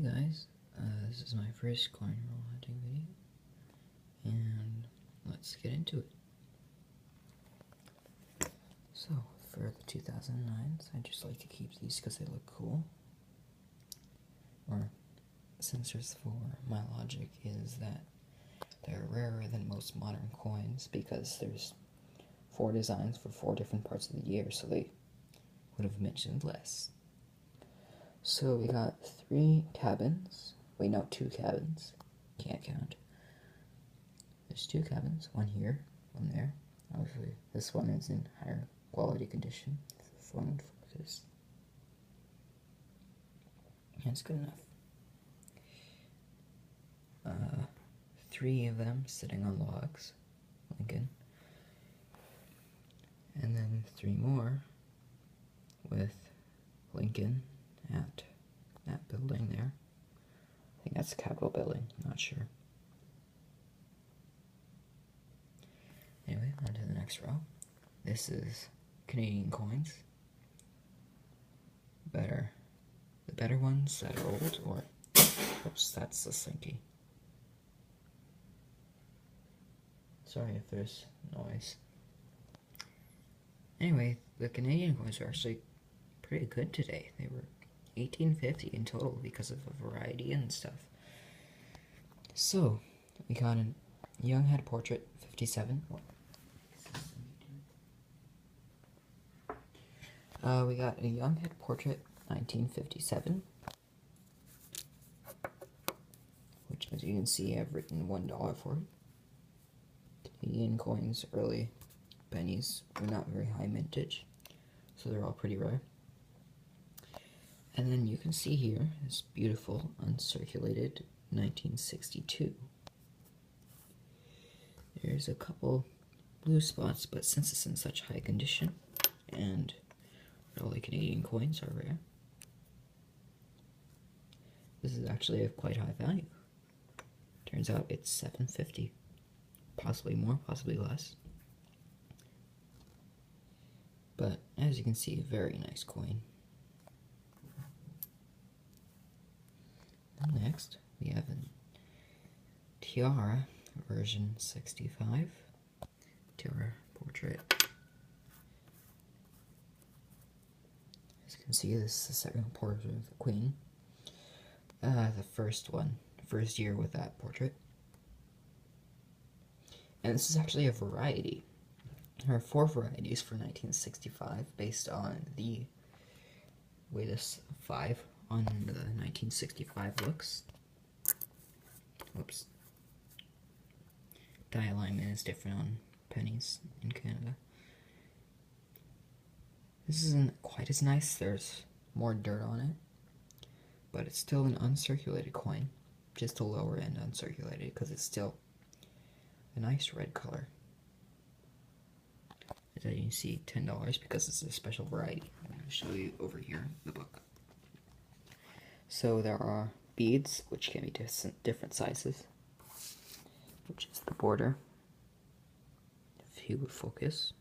guys, this is my first coin roll hunting video, and let's get into it. So, for the 2009s, I just like to keep these because they look cool. Or, since there's 4, my logic is that they're rarer than most modern coins because there's 4 designs for 4 different parts of the year, so they would have mentioned less. So we got 3 cabins. Wait, no, 2 cabins. Can't count. There's 2 cabins, one here, one there. Obviously, this one is in higher quality condition. This one would focus. That's good enough. 3 of them sitting on logs, Lincoln. And then 3 more with Lincoln at that building there. I think that's the Capitol building, I'm not sure. Anyway, on to the next row. This is Canadian coins. The better ones that are old, or, oops, that's the Slinky. Sorry if there's noise. Anyway, the Canadian coins are actually pretty good today. They were $18.50 in total because of a variety and stuff. So, we got a young head portrait, 57. We got a young head portrait, 1957. Which, as you can see, I've written $1 for it. Canadian coins, early pennies, were not very high mintage, so they're all pretty rare. And then you can see here this beautiful uncirculated 1962. There's a couple blue spots, but since it's in such high condition and all the Canadian coins are rare, this is actually of quite high value. Turns out it's $7.50, possibly more, possibly less. But as you can see, a very nice coin. Next, we have a Tiara version 65. Tiara portrait. As you can see, this is the second portrait of the Queen. The first year with that portrait. And this is actually a variety. There are 4 varieties for 1965 based on the way this 5 on the 1965 looks. Whoops. Die alignment is different on pennies in Canada. This isn't quite as nice, there's more dirt on it, but it's still an uncirculated coin, just a lower end uncirculated because it's still a nice red color. As you can see, $10 because it's a special variety. I'm going to show you over here in the book. So there are beads, which can be different sizes, which is the border. If you would focus.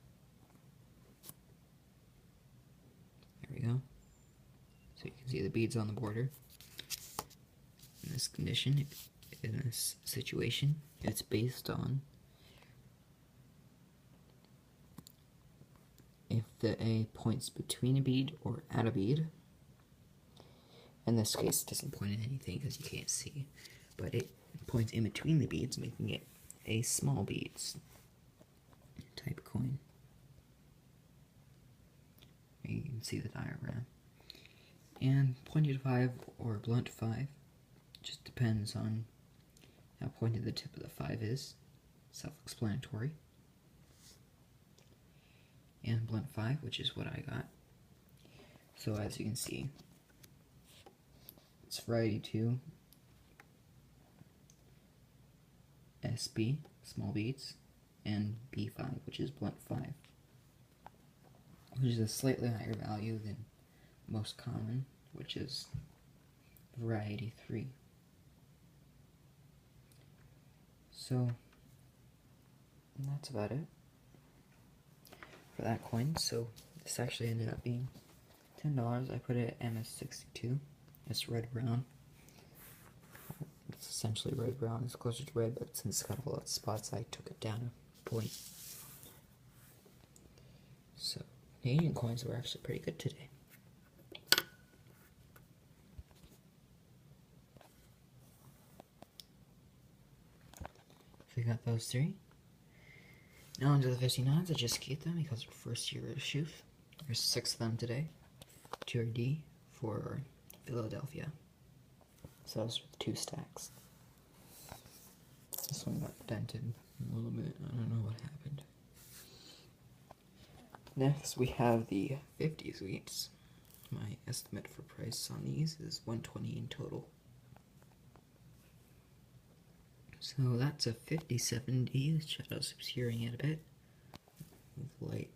There we go. So you can see the beads on the border. In this condition, in this situation, it's based on if the A points between a bead or at a bead. In this case, it doesn't point at anything because you can't see, but it points in between the beads, making it a small beads type coin. You can see the diagram. And pointed 5 or blunt 5 just depends on how pointed the tip of the 5 is. Self-explanatory. And blunt 5, which is what I got. So as you can see, it's variety 2, SB, small beads, and B5, which is blunt 5, which is a slightly higher value than most common, which is variety 3. So, that's about it for that coin. So, this actually ended up being $10. I put it at MS62. It's red-brown. It's essentially red-brown. It's closer to red, but since it's got all those spots, I took it down a point. So, Canadian coins were actually pretty good today. So we got those three. Now onto the 59s. I just keep them because they're first year issues. There's 6 of them today. 2 D for Philadelphia. So those are the 2 stacks. This one got dented a little bit. I don't know what happened. Next we have the 50 suites. My estimate for price on these is $120 in total. So that's a 50-70. Shadow's obscuring it a bit with light.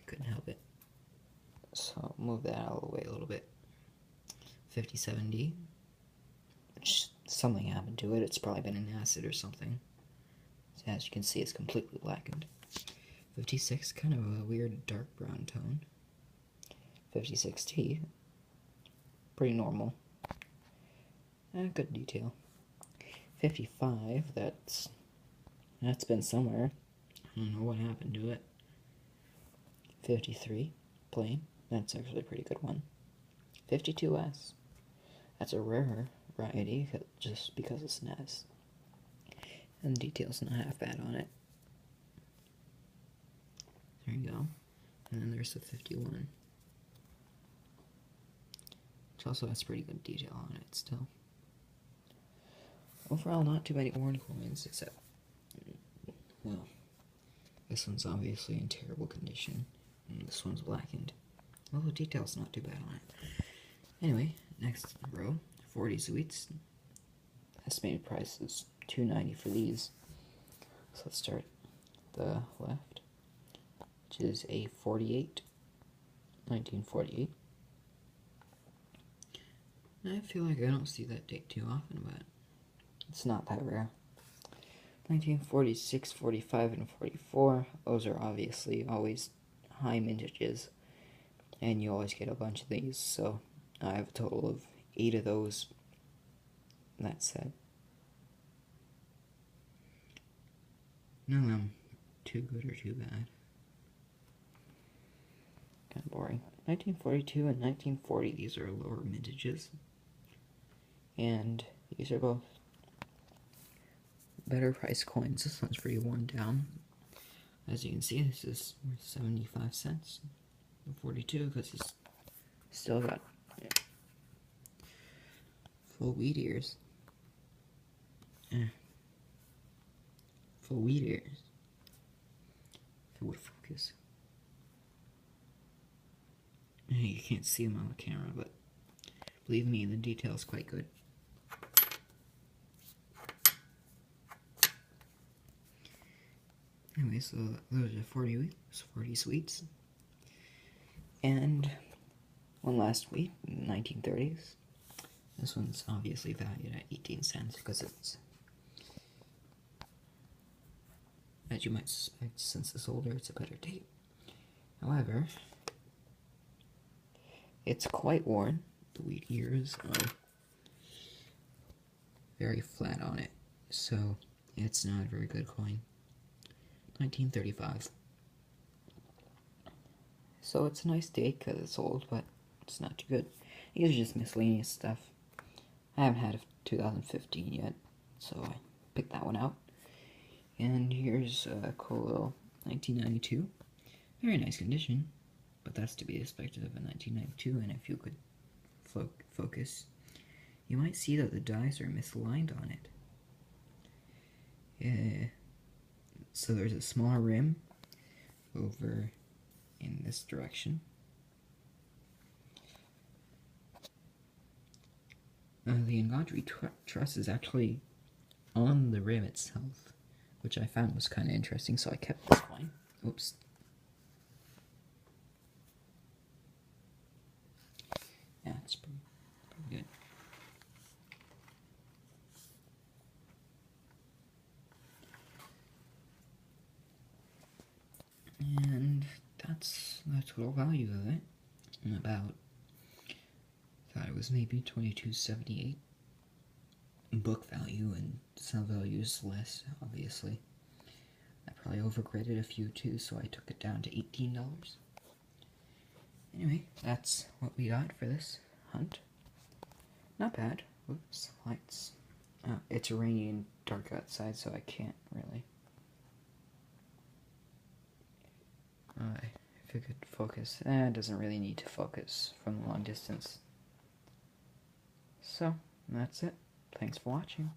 Couldn't help it. So I'll move that out of the way a little bit. 50-70. Which something happened to it. It's probably been in acid or something. So as you can see, it's completely blackened. 56, kind of a weird dark brown tone. 56T, pretty normal. Good detail. 55, that's been somewhere. I don't know what happened to it. 53, plain. That's actually a pretty good one. 52S. That's a rarer variety just because it's an S. And the detail's not half bad on it. There you go. And then there's the 51. Which also has pretty good detail on it still. Overall, not too many worn coins, except, well, this one's obviously in terrible condition, and this one's blackened. Well, the detail's not too bad on it. Anyway, next row, 40 suites. Estimated price is $290 for these. So let's start the left, which is a 48, 1948. I feel like I don't see that date too often, but it's not that rare. 1946, 45, and 44. Those are obviously always high mintages, and you always get a bunch of these, so I have a total of 8 of those in that set. None of them too good or too bad. Kind of boring. 1942 and 1940, these are lower mintages. And these are both better price coins. This one's pretty worn down. As you can see, this is worth 75 cents. 42 because it's still got full wheat ears. Full wheat ears. If it would focus. You can't see them on the camera, but believe me, the detail is quite good. Anyway, so those are 40 sweets. And one last wheat, 1930s. This one's obviously valued at 18 cents because it's, as you might suspect, since it's older, it's a better date. However, it's quite worn. The wheat ears are very flat on it, so it's not a very good coin. 1935. So it's a nice date because it's old, but it's not too good. These are just miscellaneous stuff. I haven't had a 2015 yet, so I picked that one out. And here's a cool little 1992. Very nice condition, but that's to be expected of a 1992, and if you could focus, you might see that the dies are misaligned on it. So there's a smaller rim over in this direction. The Engadri truss is actually on the rim itself, which I found was kind of interesting, so I kept this one. Oops. Yeah, it's pretty good. And that's the total value of it. about, thought it was maybe $22.78. Book value, and sell value is less, obviously. I probably overgraded a few too, so I took it down to $18. Anyway, that's what we got for this hunt. Not bad. Oops, lights. It's rainy and dark outside, so I can't really. If it could focus. It doesn't really need to focus from a long distance. So, that's it. Thanks for watching.